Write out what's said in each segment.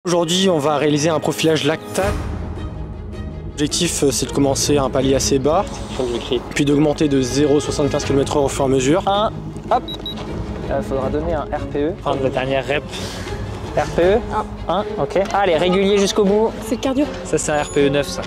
Aujourd'hui, on va réaliser un profilage lactate. L'objectif, c'est de commencer à un palier assez bas, puis d'augmenter de 0,75 km/h au fur et à mesure. Hop. Il faudra donner un RPE. Prendre la dernière rep. RPE 1, ok. Allez, régulier jusqu'au bout. C'est cardio. Ça, c'est un RPE 9, ça.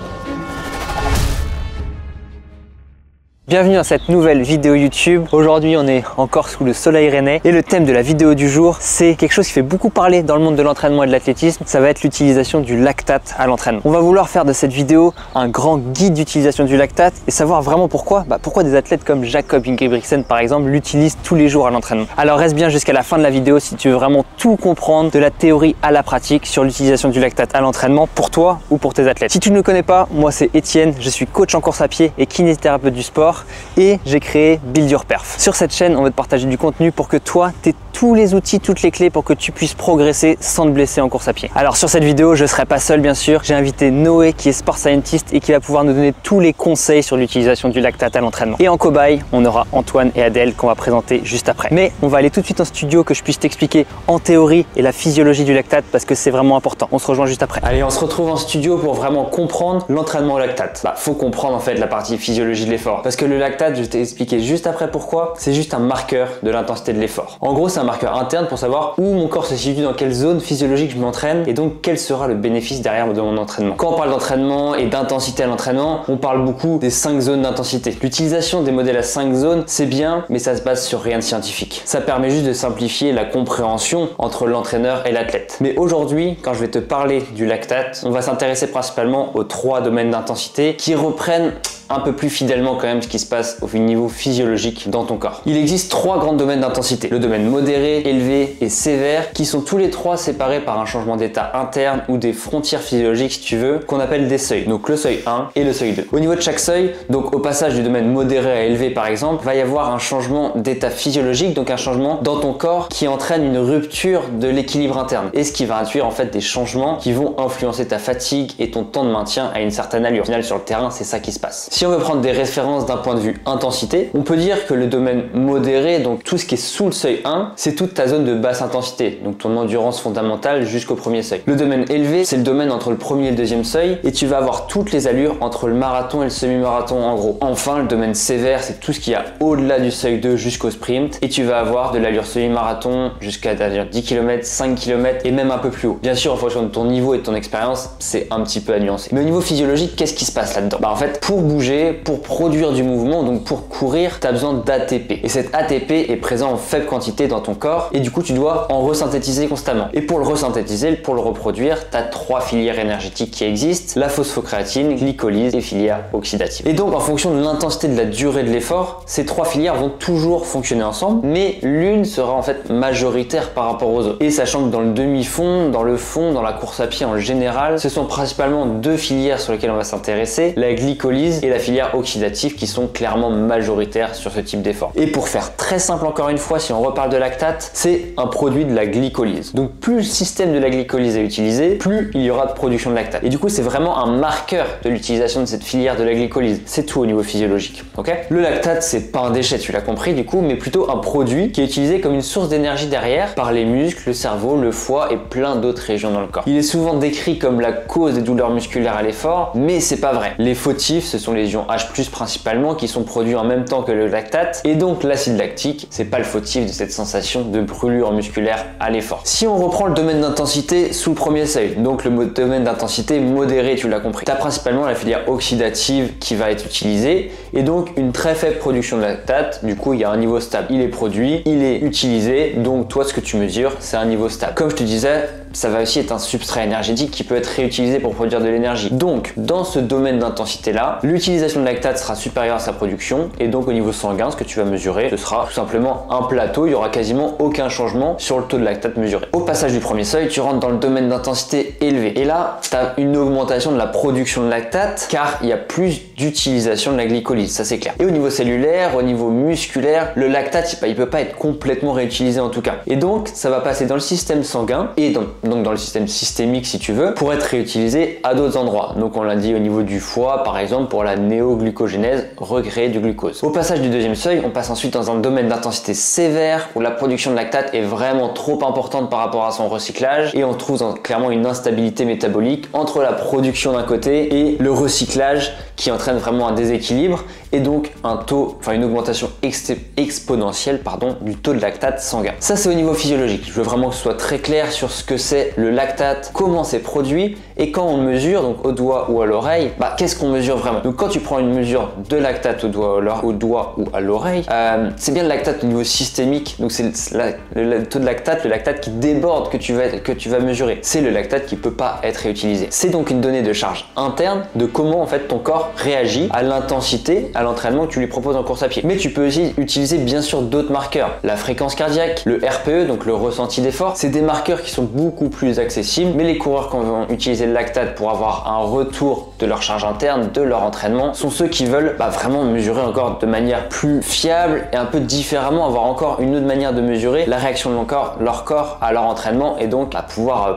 Bienvenue dans cette nouvelle vidéo YouTube. Aujourd'hui, on est encore sous le soleil rennais et le thème de la vidéo du jour, c'est quelque chose qui fait beaucoup parler dans le monde de l'entraînement et de l'athlétisme. Ça va être l'utilisation du lactate à l'entraînement. On va vouloir faire de cette vidéo un grand guide d'utilisation du lactate et savoir vraiment pourquoi. Pourquoi des athlètes comme Jakob Ingebrigtsen par exemple l'utilisent tous les jours à l'entraînement. Alors reste bien jusqu'à la fin de la vidéo si tu veux vraiment tout comprendre de la théorie à la pratique sur l'utilisation du lactate à l'entraînement pour toi ou pour tes athlètes. Si tu ne me connais pas, moi c'est Étienne, je suis coach en course à pied et kinésithérapeute du sport. Et j'ai créé Build Your Perf. Sur cette chaîne, on va te partager du contenu pour que toi, tu aies tous les outils, toutes les clés pour que tu puisses progresser sans te blesser en course à pied. Alors sur cette vidéo, je ne serai pas seul bien sûr. J'ai invité Noé qui est sport scientist et qui va pouvoir nous donner tous les conseils sur l'utilisation du lactate à l'entraînement. Et en cobaye, on aura Antoine et Adèle qu'on va présenter juste après. Mais on va aller tout de suite en studio que je puisse t'expliquer en théorie et la physiologie du lactate parce que c'est vraiment important. On se rejoint juste après. Allez, on se retrouve en studio pour vraiment comprendre l'entraînement au lactate. Faut comprendre en fait la partie physiologie de l'effort parce que le lactate, je t'ai expliqué juste après pourquoi, c'est juste un marqueur de l'intensité de l'effort. En gros, c'est un marqueur interne pour savoir où mon corps se situe, dans quelle zone physiologique je m'entraîne et donc quel sera le bénéfice derrière de mon entraînement. Quand on parle d'entraînement et d'intensité à l'entraînement, on parle beaucoup des 5 zones d'intensité. L'utilisation des modèles à 5 zones, c'est bien, mais ça se base sur rien de scientifique. Ça permet juste de simplifier la compréhension entre l'entraîneur et l'athlète. Mais aujourd'hui, quand je vais te parler du lactate, on va s'intéresser principalement aux 3 domaines d'intensité qui reprennent un peu plus fidèlement quand même ce qui se passe au niveau physiologique dans ton corps. Il existe 3 grands domaines d'intensité. Le domaine modéré, élevé et sévère qui sont tous les 3 séparés par un changement d'état interne ou des frontières physiologiques si tu veux, qu'on appelle des seuils. Donc le seuil 1 et le seuil 2. Au niveau de chaque seuil, donc au passage du domaine modéré à élevé par exemple, va y avoir un changement d'état physiologique, donc un changement dans ton corps qui entraîne une rupture de l'équilibre interne et ce qui va induire en fait des changements qui vont influencer ta fatigue et ton temps de maintien à une certaine allure. Au final sur le terrain, c'est ça qui se passe. Si on veut prendre des références d'un point de vue intensité, on peut dire que le domaine modéré, donc tout ce qui est sous le seuil 1, c'est toute ta zone de basse intensité, donc ton endurance fondamentale jusqu'au premier seuil. Le domaine élevé, c'est le domaine entre le premier et le deuxième seuil, et tu vas avoir toutes les allures entre le marathon et le semi-marathon en gros. Enfin, le domaine sévère, c'est tout ce qu'il y a au-delà du seuil 2 jusqu'au sprint, et tu vas avoir de l'allure semi-marathon jusqu'à 10 km, 5 km et même un peu plus haut. Bien sûr, en fonction de ton niveau et de ton expérience, c'est un petit peu à nuancer. Mais au niveau physiologique, qu'est-ce qui se passe là-dedans? En fait, pour bouger, pour produire du mouvement, donc pour courir, tu as besoin d'ATP. Et cet ATP est présent en faible quantité dans ton corps et du coup, tu dois en resynthétiser constamment. Et pour le resynthétiser, pour le reproduire, tu as 3 filières énergétiques qui existent, la phosphocréatine, glycolyse et filière oxydative. Et donc, en fonction de l'intensité de la durée de l'effort, ces 3 filières vont toujours fonctionner ensemble, mais l'une sera en fait majoritaire par rapport aux autres. Et sachant que dans le demi-fond, dans le fond, dans la course à pied en général, ce sont principalement 2 filières sur lesquelles on va s'intéresser, la glycolyse et la filière oxydative qui sont clairement majoritaires sur ce type d'effort. Et pour faire très simple encore une fois, si on reparle de lactate, c'est un produit de la glycolyse. Donc plus le système de la glycolyse est utilisé, plus il y aura de production de lactate. Et du coup, c'est vraiment un marqueur de l'utilisation de cette filière de la glycolyse. C'est tout au niveau physiologique. Ok ? Le lactate, c'est pas un déchet, tu l'as compris du coup, mais plutôt un produit qui est utilisé comme une source d'énergie derrière par les muscles, le cerveau, le foie et plein d'autres régions dans le corps. Il est souvent décrit comme la cause des douleurs musculaires à l'effort, mais c'est pas vrai. Les fautifs, ce sont les ions H+ principalement qui sont produits en même temps que le lactate et donc l'acide lactique, c'est pas le fautif de cette sensation de brûlure musculaire à l'effort. Si on reprend le domaine d'intensité sous le premier seuil, donc le domaine d'intensité modéré, tu l'as compris, tu as principalement la filière oxydative qui va être utilisée et donc une très faible production de lactate, du coup il y a un niveau stable. Il est produit, il est utilisé, donc toi ce que tu mesures c'est un niveau stable. Comme je te disais, ça va aussi être un substrat énergétique qui peut être réutilisé pour produire de l'énergie. Donc, dans ce domaine d'intensité-là, l'utilisation de lactate sera supérieure à sa production et donc au niveau sanguin, ce que tu vas mesurer, ce sera tout simplement un plateau, il n'y aura quasiment aucun changement sur le taux de lactate mesuré. Au passage du premier seuil, tu rentres dans le domaine d'intensité élevé et là, tu as une augmentation de la production de lactate car il y a plus d'utilisation de la glycolyse, ça c'est clair. Et au niveau cellulaire, au niveau musculaire, le lactate, il peut pas être complètement réutilisé en tout cas. Et donc, ça va passer dans le système sanguin et donc donc dans le système systémique si tu veux, pour être réutilisé à d'autres endroits. Donc on l'a dit au niveau du foie par exemple pour la néoglucogénèse, recréer du glucose. Au passage du deuxième seuil, on passe ensuite dans un domaine d'intensité sévère où la production de lactate est vraiment trop importante par rapport à son recyclage et on trouve clairement une instabilité métabolique entre la production d'un côté et le recyclage qui entraîne vraiment un déséquilibre et donc une augmentation exponentielle du taux de lactate sanguin. Ça c'est au niveau physiologique. Je veux vraiment que ce soit très clair sur ce que c'est le lactate, comment c'est produit et quand on le mesure, donc au doigt ou à l'oreille, qu'est-ce qu'on mesure vraiment? Donc quand tu prends une mesure de lactate au doigt ou à l'oreille, c'est bien le lactate au niveau systémique, donc c'est le taux de lactate, le lactate qui déborde que tu vas mesurer. C'est le lactate qui peut pas être réutilisé. C'est donc une donnée de charge interne de comment en fait ton corps réagit à l'intensité, à l'entraînement que tu lui proposes en course à pied. Mais tu peux aussi utiliser bien sûr d'autres marqueurs. La fréquence cardiaque, le RPE, donc le ressenti d'effort, c'est des marqueurs qui sont beaucoup plus accessibles, mais les coureurs qui vont utiliser le lactate pour avoir un retour de leur charge interne, de leur entraînement, sont ceux qui veulent vraiment mesurer encore de manière plus fiable et un peu différemment, avoir encore une autre manière de mesurer la réaction de leur corps à leur entraînement et donc à pouvoir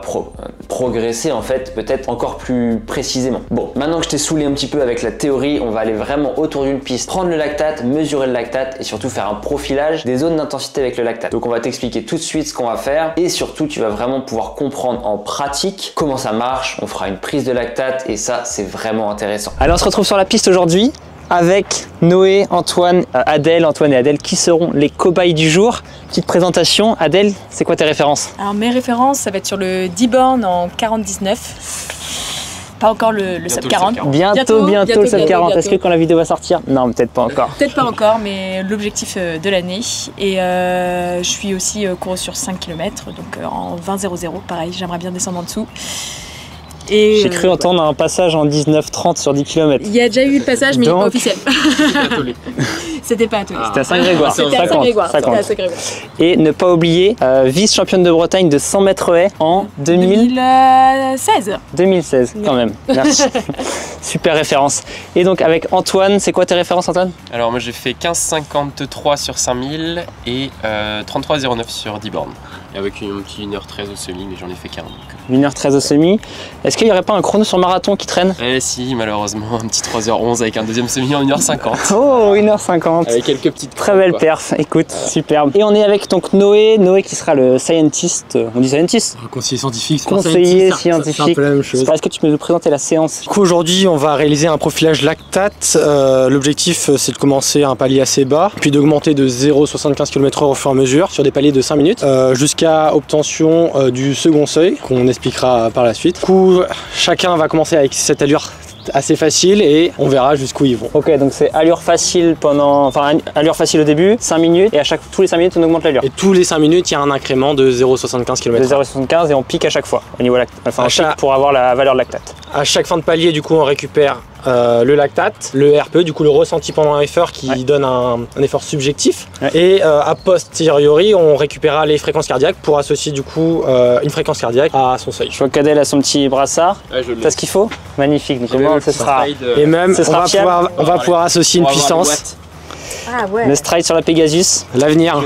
progresser en fait peut-être encore plus précisément. Bon, maintenant que je t'ai saoulé un petit peu avec la théorie, on va aller vraiment autour d'une piste, prendre le lactate, mesurer le lactate et surtout faire un profilage des zones d'intensité avec le lactate. Donc on va t'expliquer tout de suite ce qu'on va faire et surtout tu vas vraiment pouvoir comprendre en pratique comment ça marche. On fera une prise de lactate et ça c'est vraiment intéressant. Allez, on se retrouve sur la piste aujourd'hui avec Noé, Antoine, Antoine et Adèle qui seront les cobayes du jour. Petite présentation, Adèle, c'est quoi tes références? Alors mes références, ça va être sur le D-Born en 49. Pas encore le sub 40. Bientôt le sub 40. Est-ce que quand la vidéo va sortir? Non, peut-être pas encore. Peut-être pas encore, mais l'objectif de l'année. Et je suis aussi coureuse sur 5 km, donc en 20.00, pareil, j'aimerais bien descendre en dessous. J'ai cru entendre un passage en 19:30 sur 10 km. Il y a déjà eu le passage, mais il n'est pas officiel. C'était pas à Tolé. C'était à Saint-Grégoire. C'était à Saint-Grégoire. Et ne pas oublier, vice-championne de Bretagne de 100 mètres haies en 2016. 2016, quand même. Merci. Super référence. Et donc avec Antoine, c'est quoi tes références, Antoine? Alors moi j'ai fait 15,53 sur 5000 et 33,09 sur 10 bornes. Et avec une petite 1h13 au semi, mais j'en ai fait 40. 1h13 au semi. Est-ce qu'il n'y aurait pas un chrono sur marathon qui traîne? Eh si, malheureusement, un petit 3h11 avec un deuxième semi en 1h50. Oh, 1h50. Avec quelques petites... Très belle perf, écoute, superbe. Et on est avec donc Noé qui sera le scientist, on dit scientist? Conseiller scientifique. Conseiller scientifique. C'est un peu la même chose. Est-ce que tu peux nous présenter la séance? Du coup aujourd'hui on va réaliser un profilage lactate. L'objectif c'est de commencer à un palier assez bas, puis d'augmenter de 0,75 km/h au fur et à mesure sur des paliers de 5 minutes jusqu'à obtention du second seuil qu'on expliquera par la suite. Du coup chacun va commencer avec cette allure assez facile et on verra jusqu'où ils vont. Ok, donc c'est allure facile allure facile au début, 5 minutes et tous les 5 minutes on augmente l'allure. Et tous les 5 minutes il y a un incrément de 0,75 km/h. De 0,75 et on pique à chaque fois au niveau lactate, pour avoir la valeur de lactate. À chaque fin de palier du coup on récupère le lactate, le RPE, du coup le ressenti pendant un effort qui donne un effort subjectif. Et a posteriori on récupérera les fréquences cardiaques pour associer du coup une fréquence cardiaque à son seuil. Je vois qu'Adèle a son petit brassard. Ouais, t'as ce qu'il faut? Magnifique, donc ce sera... Et même on va pouvoir associer une puissance. Ah ouais. Le stride sur la Pegasus. L'avenir.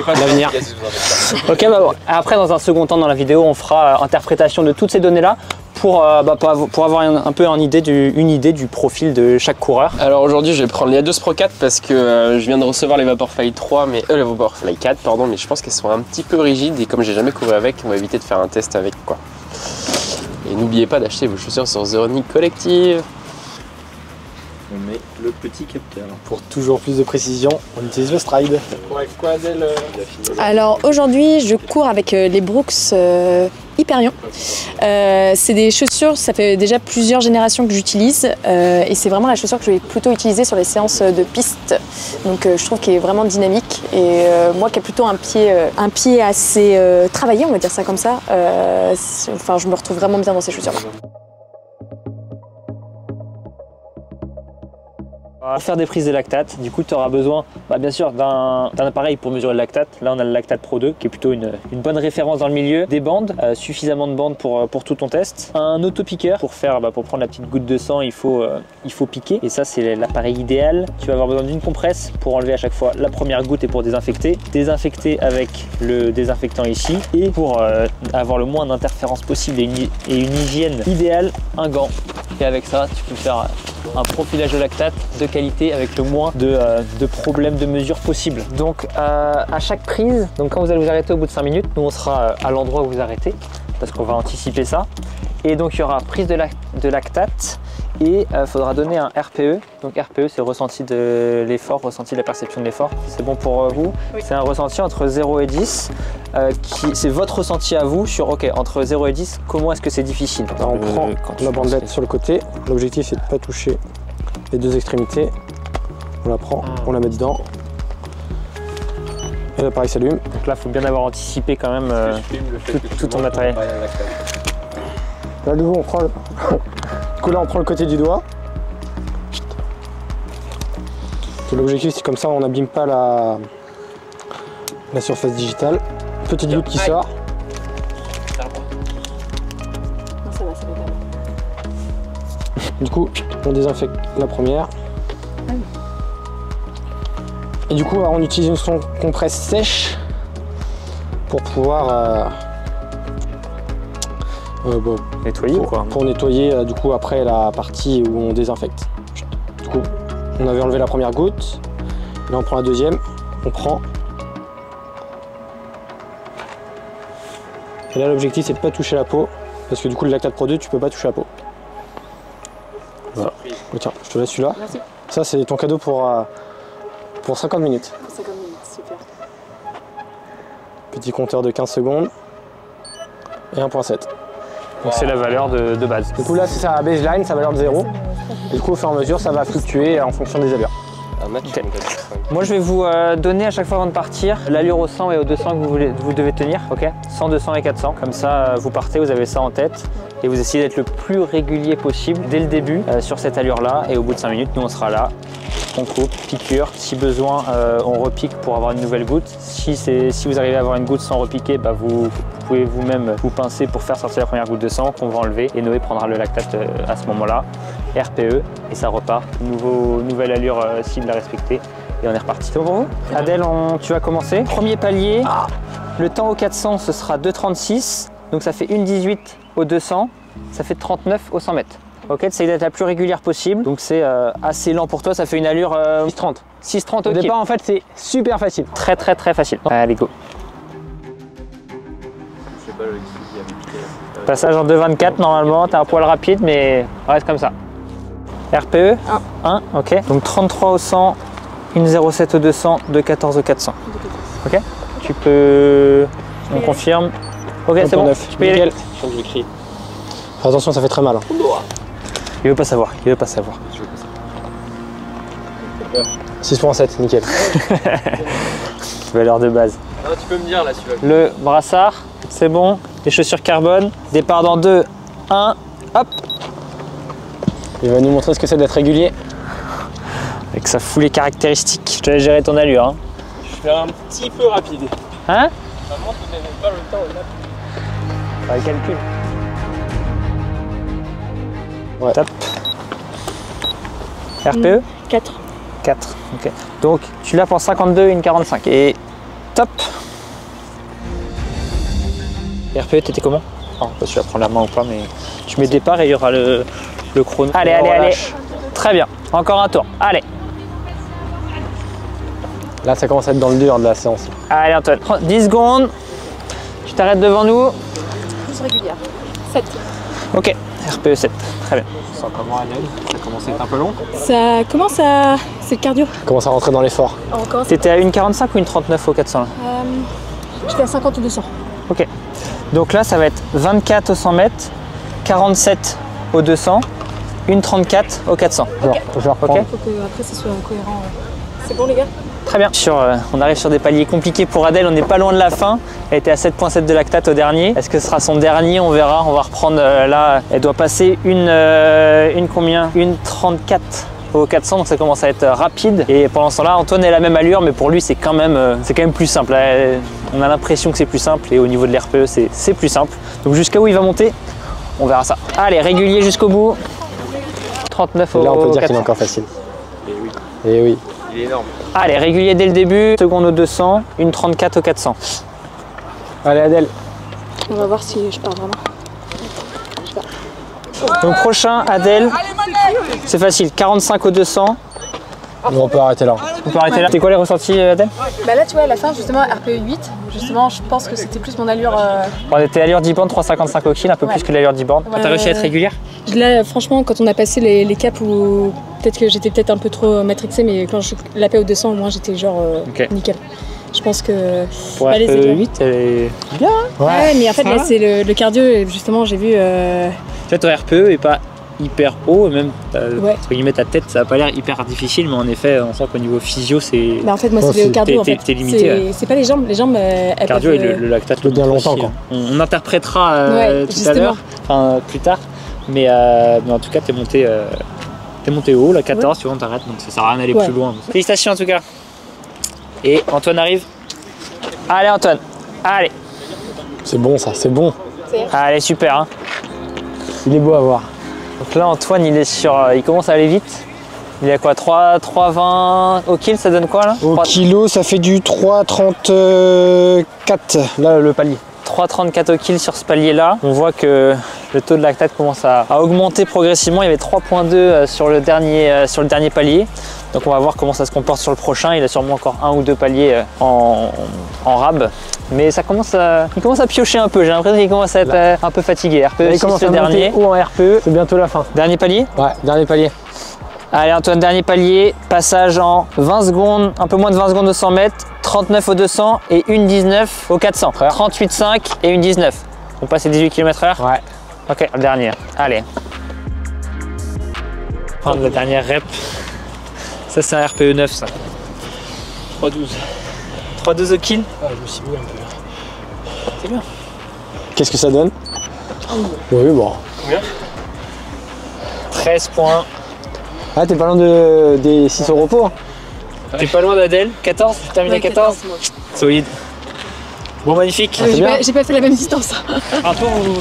Ok, bon. Après dans un second temps dans la vidéo on fera interprétation de toutes ces données là pour avoir un peu une idée du profil de chaque coureur. Alors aujourd'hui je vais prendre les Ados Pro 4 parce que je viens de recevoir les Vaporfly 3 les Vaporfly 4 pardon, mais je pense qu'elles sont un petit peu rigides et comme j'ai jamais couru avec, on va éviter de faire un test avec quoi. Et n'oubliez pas d'acheter vos chaussures sur The Running Collective. On met le petit capteur. Pour toujours plus de précision, on utilise le stride. Alors aujourd'hui, je cours avec les Brooks Hyperion. C'est des chaussures, ça fait déjà plusieurs générations que j'utilise et c'est vraiment la chaussure que je vais plutôt utiliser sur les séances de piste. Donc je trouve qu'elle est vraiment dynamique et moi qui ai plutôt un pied assez travaillé, on va dire ça comme ça, je me retrouve vraiment bien dans ces chaussures-là. Pour faire des prises de lactate, du coup tu auras besoin bien sûr d'un appareil pour mesurer le lactate. Là on a le Lactate Pro 2 qui est plutôt une bonne référence dans le milieu. Des bandes, suffisamment de bandes pour tout ton test. Un autopiqueur pour prendre la petite goutte de sang, il faut piquer. Et ça c'est l'appareil idéal. Tu vas avoir besoin d'une compresse pour enlever à chaque fois la première goutte et pour désinfecter. Désinfecter avec le désinfectant ici. Et pour avoir le moins d'interférences possible et une hygiène idéale, un gant. Et avec ça tu peux faire un profilage de lactate de qualité avec le moins de problèmes de mesure possible. Donc à chaque prise, donc quand vous allez vous arrêter au bout de 5 minutes, nous on sera à l'endroit où vous arrêtez parce qu'on va anticiper ça. Et donc il y aura prise de lactate et il faudra donner un RPE. Donc RPE c'est ressenti de l'effort, ressenti de la perception de l'effort. C'est bon pour vous? Oui. C'est un ressenti entre 0 et 10. C'est votre ressenti à vous sur entre 0 et 10, comment est-ce que c'est difficile? Alors, on prend la bandelette sur le côté. L'objectif c'est de ne pas toucher les deux extrémités. On la prend, on la met dedans. Et l'appareil s'allume. Donc là il faut bien avoir anticipé quand même tout ton matériel. Là du coup on prend le... Du coup là on prend le côté du doigt. L'objectif c'est comme ça on n'abîme pas la surface digitale. Petite goutte qui sort. Non, ça va bien. Du coup on désinfecte la première. Et du coup on utilise une compresse sèche pour pouvoir nettoyer pour nettoyer du coup après la partie où on désinfecte. Du coup on avait enlevé la première goutte, là on prend la deuxième, on prend. Et là l'objectif c'est de ne pas toucher la peau, parce que du coup le Lactate Pro 2 tu peux pas toucher la peau. Voilà. Oh, tiens, je te laisse celui-là. Merci. Ça c'est ton cadeau pour 50 minutes. Pour 50 minutes, super. Petit compteur de 15 secondes et 1.7. Donc c'est la valeur de base. Du coup là c'est sa baseline, sa valeur de 0. Et du coup au fur et à mesure ça va fluctuer en fonction des allures. Okay. Moi je vais vous donner à chaque fois avant de partir l'allure au 100 et au 200 que vous devez tenir, ok? 100, 200 et 400. Comme ça vous partez, vous avez ça en tête et vous essayez d'être le plus régulier possible dès le début sur cette allure là, et au bout de 5 minutes nous on sera là. On coupe, piqûre, si besoin on repique pour avoir une nouvelle goutte. Si vous arrivez à avoir une goutte sans repiquer, vous pouvez vous-même vous pincer pour faire sortir la première goutte de sang qu'on va enlever, et Noé prendra le lactate à ce moment-là. RPE et ça repart, nouvelle allure cible à respecter et on est reparti. C'est bon pour vous? Adèle, tu vas commencer. Premier palier, le temps au 400 ce sera 2,36, donc ça fait 1,18 au 200, ça fait 39 au 100 mètres. Ok, essaye d'être la plus régulière possible, donc c'est assez lent pour toi, ça fait une allure 6,30. 6,30 au départ en fait c'est super facile. Très facile. Allez go. Passage en 2,24 normalement, t'as un poil rapide mais reste comme ça. RPE 1, ok. Donc 33 au 100, 1,07 au 200, 2,14 au 400. Ok. Tu peux... On confirme. Ok, c'est bon, tu peux y aller. Attention, ça fait très mal. Il veut pas savoir, 6,7, nickel. Valeur de base. Ah, tu peux me dire là celui-là. Le brassard, c'est bon. Les chaussures carbone, départ dans 2, 1, hop. Il va nous montrer ce que c'est d'être régulier. Avec sa foulée caractéristique. Je te laisse gérer ton allure. Hein. Je vais faire un petit peu rapide. Hein? Ça montre qu'on n'avait pas le temps là. Pas le calcul. Ouais. Top. RPE 4. 4. Ok. Donc tu l'as pour 52, 1,45. Et top. RPE, t'étais comment? Oh, je sais pas si tu vas prendre la main ou pas, mais tu mets départ et il y aura le chrono. Allez. Très bien. Encore un tour. Allez. Là, ça commence à être dans le dur de la séance. Allez, Antoine. 10 secondes. Tu t'arrêtes devant nous. Plus régulière. 7. Ok. RPE 7. Très bien. Tu sens comment, Adèle? Ça commence à être un peu long? Ça commence à... C'est le cardio. Ça commence à rentrer dans l'effort. T'étais à 1,45 ou 1,39 au 400 là? J'étais à 50 ou 200. Ok. Donc là, ça va être 24 au 100 mètres, 47 au 200, 1,34 au 400. Okay. Je vais reprendre. Okay. Il faut que après ça soit cohérent. C'est bon les gars? Très bien. On arrive sur des paliers compliqués pour Adèle, on n'est pas loin de la fin. Elle était à 7,7 de lactate au dernier. Est-ce que ce sera son dernier? On verra. On va reprendre là. Elle doit passer une combien? Une 34 au 400, donc ça commence à être rapide. Et pendant ce temps-là, Antoine est à la même allure, mais pour lui, c'est quand même plus simple. On a l'impression que c'est plus simple et au niveau de l'RPE, c'est plus simple. Donc jusqu'à où il va monter, on verra ça. Allez, régulier jusqu'au bout. 39 au 400. Là, on peut dire qu'il est encore facile. Et oui. Et oui. Il est énorme. Allez, régulier dès le début, seconde au 200, une 34 au 400. Allez, Adèle. On va voir si je pars vraiment. Donc prochain, Adèle, c'est facile, 45 au 200. On peut arrêter là. On peut arrêter là. C'était quoi les ressentis, Adèle? Bah là, tu vois, à la fin, justement, RPE 8, justement, je pense que c'était plus mon allure. On était à l'allure d'e-band, 3,55 au kill, un peu plus que l'allure d'e-band. Ouais, T'as réussi à être régulière? Là, franchement, quand on a passé les caps où peut-être que j'étais peut-être un peu trop matrixée, mais quand je l'AP au 200, au moins, j'étais genre nickel. Je pense que. Pour bah, RPE 8, elle est bien. Ouais, mais en fait, là, c'est le cardio, et justement, j'ai vu. En fait, ton RPE est pas hyper haut, et même Ouais. entre guillemets ta tête, ça a pas l'air hyper difficile, mais en effet, on sent qu'au niveau physio, c'est. Bah, en fait, moi, c'est le cardio. En fait. T'es limité. Ouais. C'est pas les jambes. Les jambes, elles Le cardio peuvent, et le lactate le bien longtemps, aussi, quoi. On interprétera Ouais, tout à justement. l'heure, enfin plus tard, mais en tout cas, t'es monté haut, la 14, tu vois, on t'arrête, donc ça sert à rien d'aller plus loin. Félicitations en tout cas. Et Antoine arrive. Allez Antoine, allez. C'est bon, ça, c'est bon. Allez, super. Hein. Il est beau à voir. Donc là, Antoine, il commence à aller vite. Il est à quoi, 3,20 au kill, ça donne quoi là? Au kilo, ça fait du 3,34. Là, le palier. 3,34 au kill sur ce palier-là. On voit que le taux de lactate commence à augmenter progressivement. Il y avait 3,2 sur le dernier palier. Donc on va voir comment ça se comporte sur le prochain. Il a sûrement encore un ou deux paliers en rab. Mais il commence à piocher un peu. J'ai l'impression qu'il commence à être un peu fatigué. RPE, Il commence le à dernier. monter haut en RPE, c'est bientôt la fin. Dernier palier? Ouais, dernier palier. Allez Antoine, dernier palier. Passage en 20 secondes, un peu moins de 20 secondes au 100 mètres. 39 au 200 et une 19 au 400. 38,5 et une 19. On passe à 18 km/h? Ouais. Ok, le dernier. Allez. Prendre la dernière rep. Ça, c'est un RPE 9, ça. 3,12. 3,12 au kill? Ouais, je me suis mis un peu. C'est bien. Qu'est-ce que ça donne? Oui, bon. Combien? 13 points. Ah, t'es pas loin des 6 au repos. Hein. T'es pas loin d'Adèle? 14? Tu termines à 14? Solide. Bon, magnifique. J'ai pas fait la même distance. Un tour ou...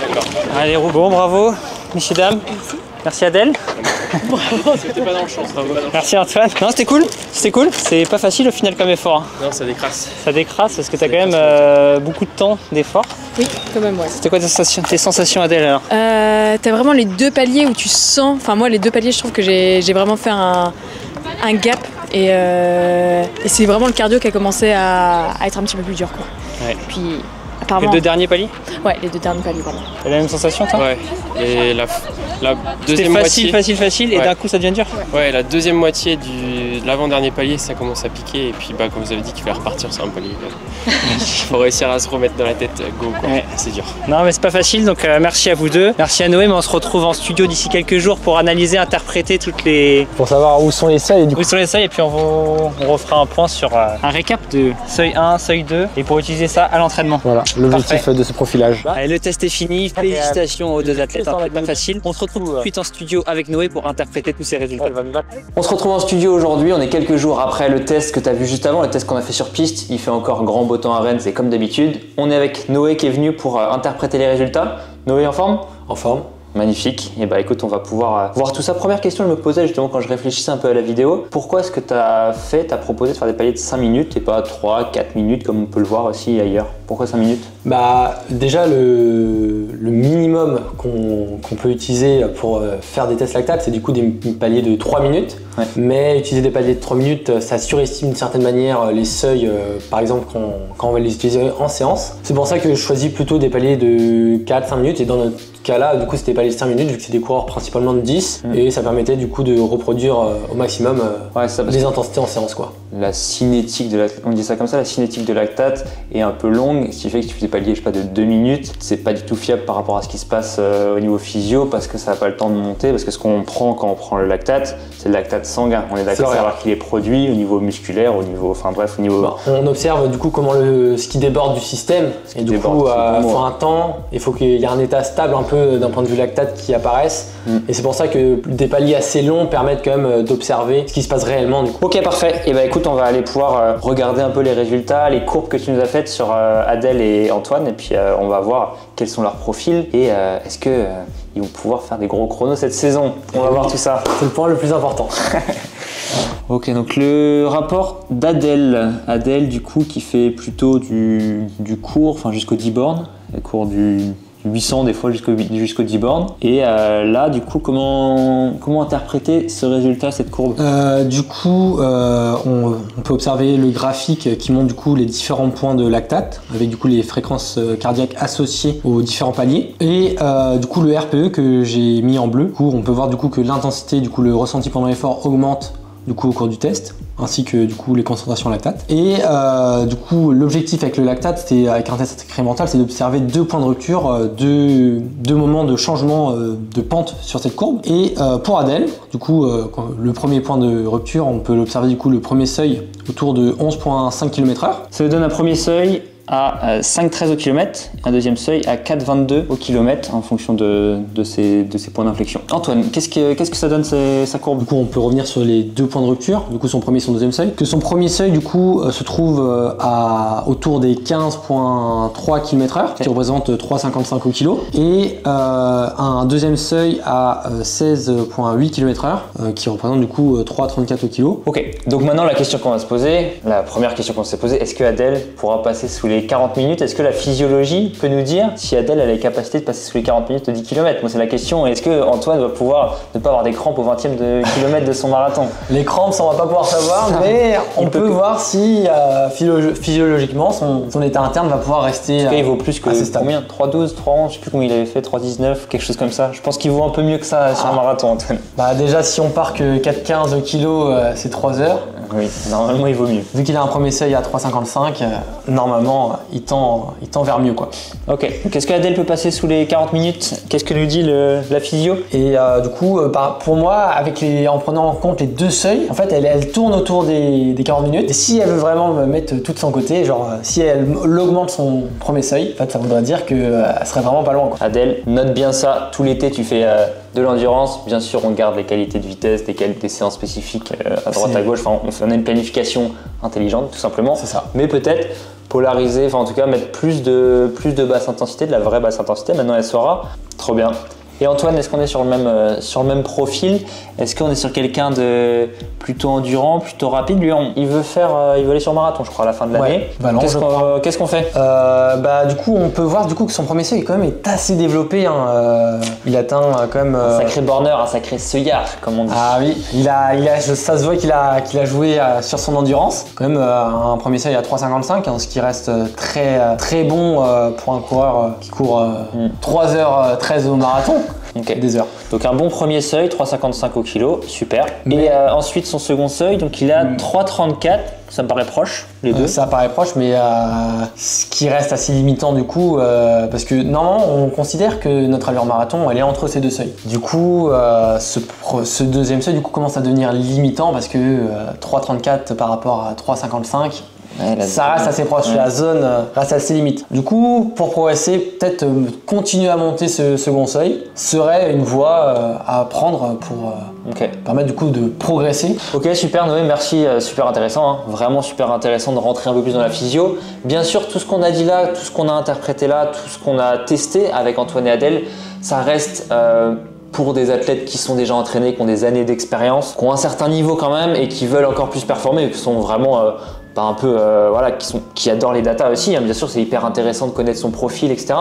D'accord. Allez, bon, bravo, messieurs, dames. Merci Adèle. C'était pas dans le champ, bravo. Merci Antoine. Non, c'était cool. C'était cool. C'est pas facile au final comme effort. Hein. Non, ça décrasse. Ça décrasse parce que t'as quand même beaucoup de temps d'effort. Oui, quand même, ouais. C'était quoi tes sensations Adèle alors? T'as vraiment les deux paliers où tu sens. Enfin, moi, les deux paliers, je trouve que j'ai vraiment fait un gap. Et c'est vraiment le cardio qui a commencé à être un petit peu plus dur, quoi. Ouais. Puis, Les apparemment. deux derniers paliers? Ouais, les deux derniers paliers, vraiment. T'as la même sensation toi? Ouais. Et la C'était deuxième facile, moitié. facile et Ouais. d'un coup ça devient dur. Ouais, la deuxième moitié de l'avant-dernier palier, ça commence à piquer. Et puis, comme vous avez dit, qu'il fallait repartir sur un palier. Il faut réussir à se remettre dans la tête, go, quoi. Ouais. C'est dur. Non mais c'est pas facile donc merci à vous deux. Merci à Noé, mais on se retrouve en studio d'ici quelques jours pour analyser, interpréter toutes les... Pour savoir où sont les seuils et du coup. Où sont les seuils et puis on refera un point sur un récap de seuil 1, seuil 2 et pour utiliser ça à l'entraînement. Voilà, l'objectif Parfait. de ce profilage. Allez, le test est fini, félicitations aux deux athlètes, hein, c'est pas facile. On se retrouve tout de suite en studio avec Noé pour interpréter tous ces résultats. On se retrouve en studio aujourd'hui, on est quelques jours après le test que tu as vu juste avant, le test qu'on a fait sur piste. Il fait encore grand beau temps à Rennes, c'est comme d'habitude. On est avec Noé qui est venu pour interpréter les résultats. Noé en forme? En forme. Magnifique. Et bah écoute, on va pouvoir voir tout ça. Première question, je me posais justement quand je réfléchissais un peu à la vidéo. Pourquoi est-ce que t'as proposé de faire des paliers de 5 minutes et pas 3, 4 minutes comme on peut le voir aussi ailleurs? Pourquoi 5 minutes? Bah déjà le minimum qu'on peut utiliser pour faire des tests lactate, c'est du coup des paliers de 3 minutes. Ouais. Mais utiliser des paliers de 3 minutes, ça surestime d'une certaine manière les seuils, par exemple quand on va les utiliser en séance. C'est pour ça que je choisis plutôt des paliers de 4-5 minutes et dans notre cas-là, du coup c'était des paliers de 5 minutes vu que c'est des coureurs principalement de 10 et ça permettait du coup de reproduire au maximum Ouais, ça, parce les intensités en séance, quoi. la cinétique de lactate, on dit ça comme ça, la cinétique de lactate est un peu longue, ce qui fait que si tu fais des paliers, je sais pas, de 2 minutes, c'est pas du tout fiable par rapport à ce qui se passe au niveau physio parce que ça n'a pas le temps de monter, parce que ce qu'on prend quand on prend le lactate, c'est le lactate sanguin. On est d'accord, ça. alors qu'il est produit au niveau musculaire, au niveau, enfin bref, au niveau... Bon, on observe du coup comment ce qui déborde du système et du déborde, coup c'est le bon il faut mot. un temps, il faut qu'il y ait un état stable un peu peu d'un point de vue lactate qui apparaissent. Et c'est pour ça que des paliers assez longs permettent quand même d'observer ce qui se passe réellement du coup. Ok, parfait. Et bah écoute, on va aller pouvoir regarder un peu les résultats, les courbes que tu nous as faites sur Adèle et Antoine, et puis on va voir quels sont leurs profils et est-ce que ils vont pouvoir faire des gros chronos cette saison. On va voir tout ça. C'est le point le plus important. Ok, donc le rapport d'Adèle. Adèle, du coup, qui fait plutôt du court, enfin jusqu'au 10 bornes. Elle court du 800 des fois jusqu'au 10 bornes. Et là, du coup, comment interpréter ce résultat, cette courbe? Du coup, on peut observer le graphique qui montre du coup les différents points de lactate avec du coup les fréquences cardiaques associées aux différents paliers. Et du coup, le RPE que j'ai mis en bleu. Du coup, on peut voir du coup que l'intensité, du coup, le ressenti pendant l'effort augmente du coup au cours du test, ainsi que du coup les concentrations lactate. Et du coup l'objectif avec le lactate, c'était avec un test incrémental, c'est d'observer 2 points de rupture, deux moments de changement de pente sur cette courbe. Et pour Adèle, du coup le premier point de rupture, on peut l'observer du coup le premier seuil autour de 11,5 km/h. Ça nous donne un premier seuil à 5,13 au kilomètre, un deuxième seuil à 4,22 au kilomètre en fonction de ces points d'inflexion. Antoine, qu'est-ce que ça donne sa courbe? Du coup, on peut revenir sur les 2 points de rupture, du coup son premier et son deuxième seuil. Que son premier seuil du coup se trouve autour des 15,3 km/h, qui représente 3,55 au kilo, et un deuxième seuil à 16,8 km/h, qui représente du coup 3,34 au kilo. Ok, donc maintenant la question qu'on va se poser, la première question qu'on s'est posée, est-ce que Adèle pourra passer sous les 40 minutes? Est-ce que la physiologie peut nous dire si Adèle a les capacités de passer sous les 40 minutes de 10 km? Moi c'est la question. Est-ce que Antoine va pouvoir ne pas avoir des crampes au 20e de kilomètre de son marathon? Les crampes, ça on va pas pouvoir savoir, mais on peut voir si physiologiquement son état interne va pouvoir rester. En tout cas, il vaut plus que combien? 3,12, 3,11, je sais plus combien il avait fait, 3,19, quelque chose comme ça. Je pense qu'il vaut un peu mieux que ça sur un marathon, Antoine. Bah déjà si on part que 4,15 au kilo, c'est 3 heures. Oui, normalement il vaut mieux. Vu qu'il a un premier seuil à 3,55, normalement il tend vers mieux quoi. Ok, donc est-ce qu'Adèle peut passer sous les 40 minutes? Qu'est-ce que nous dit la physio? Et du coup, pour moi, en prenant en compte les 2 seuils, en fait elle tourne autour des 40 minutes. Et si elle veut vraiment me mettre tout de son côté, genre si elle augmente son premier seuil, en fait ça voudrait dire qu'elle serait vraiment pas loin quoi. Adèle, note bien ça, tout l'été tu fais de l'endurance, bien sûr on garde les qualités de vitesse, des séances spécifiques à droite à gauche, enfin on a une planification intelligente tout simplement. C'est ça. Mais peut-être polariser, enfin en tout cas mettre plus de basse intensité, de la vraie basse intensité, maintenant elle saura. Trop bien. Et Antoine, est-ce qu'on est sur le même profil? Est-ce qu'on est sur quelqu'un de plutôt endurant, plutôt rapide? Lui, il veut aller sur marathon, je crois, à la fin de l'année. Ouais, qu'est-ce qu'on fait? Du coup, on peut voir du coup que son premier seuil quand même est assez développé. Hein. Il atteint quand même un sacré borner, un sacré seuillard, comme on dit. Ah oui, ça se voit qu'il a joué sur son endurance. Quand même un premier seuil à 3,55, hein, ce qui reste très bon pour un coureur qui court 3h13 au marathon. Okay. Des heures. Donc un bon premier seuil, 3,55 au kilo, super. Et ensuite son second seuil, donc il a 3,34, ça me paraît proche, les deux. Ça paraît proche, mais ce qui reste assez limitant du coup, parce que normalement on considère que notre allure marathon elle est entre ces 2 seuils. Du coup, ce deuxième seuil du coup commence à devenir limitant parce que 3,34 par rapport à 3,55. Ouais, ça reste assez proche, la zone reste assez limite. Du coup, pour progresser, peut-être continuer à monter ce second seuil serait une voie à prendre pour permettre du coup de progresser. Ok, super Noé, merci, super intéressant, hein. Vraiment super intéressant de rentrer un peu plus dans la physio. Bien sûr, tout ce qu'on a dit là, tout ce qu'on a interprété là, tout ce qu'on a testé avec Antoine et Adèle, ça reste pour des athlètes qui sont déjà entraînés, qui ont des années d'expérience, qui ont un certain niveau quand même et qui veulent encore plus performer, qui sont vraiment qui adorent les datas aussi, hein. Bien sûr c'est hyper intéressant de connaître son profil, etc.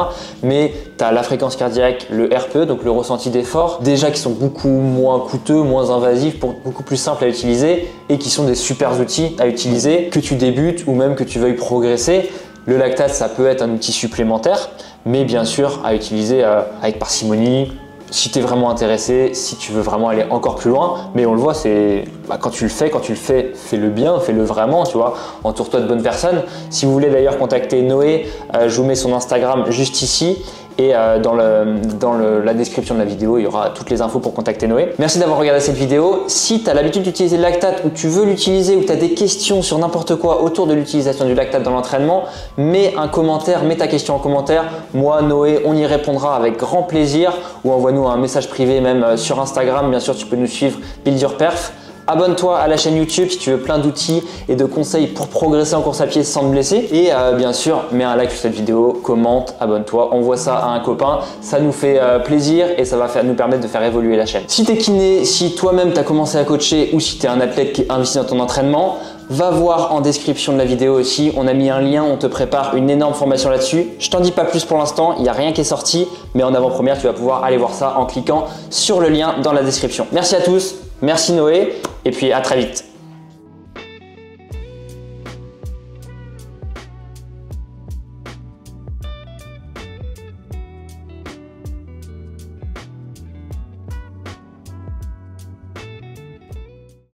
Mais tu as la fréquence cardiaque, le RPE, donc le ressenti d'effort, déjà qui sont beaucoup moins coûteux, moins invasifs, beaucoup plus simples à utiliser et qui sont des super outils à utiliser, que tu débutes ou même que tu veuilles progresser. Le lactate ça peut être un outil supplémentaire, mais bien sûr à utiliser avec parcimonie, si tu es vraiment intéressé, si tu veux vraiment aller encore plus loin. Mais on le voit, c'est quand tu le fais, fais-le bien, fais-le vraiment, tu vois. Entoure-toi de bonnes personnes. Si vous voulez d'ailleurs contacter Noé, je vous mets son Instagram juste ici. Et dans la description de la vidéo, il y aura toutes les infos pour contacter Noé. Merci d'avoir regardé cette vidéo. Si tu as l'habitude d'utiliser le lactate ou tu veux l'utiliser ou tu as des questions sur n'importe quoi autour de l'utilisation du lactate dans l'entraînement, mets un commentaire, mets ta question en commentaire. Moi, Noé, on y répondra avec grand plaisir ou envoie-nous un message privé même sur Instagram. Bien sûr, tu peux nous suivre Build Your Perf. Abonne-toi à la chaîne YouTube si tu veux plein d'outils et de conseils pour progresser en course à pied sans te blesser. Et bien sûr, mets un like sur cette vidéo, commente, abonne-toi, envoie ça à un copain. Ça nous fait plaisir et ça va nous permettre de faire évoluer la chaîne. Si tu es kiné, si toi-même tu as commencé à coacher ou si tu es un athlète qui est investi dans ton entraînement, va voir en description de la vidéo aussi, on a mis un lien, on te prépare une énorme formation là-dessus. Je t'en dis pas plus pour l'instant, il n'y a rien qui est sorti, mais en avant-première, tu vas pouvoir aller voir ça en cliquant sur le lien dans la description. Merci à tous, merci Noé, et puis à très vite.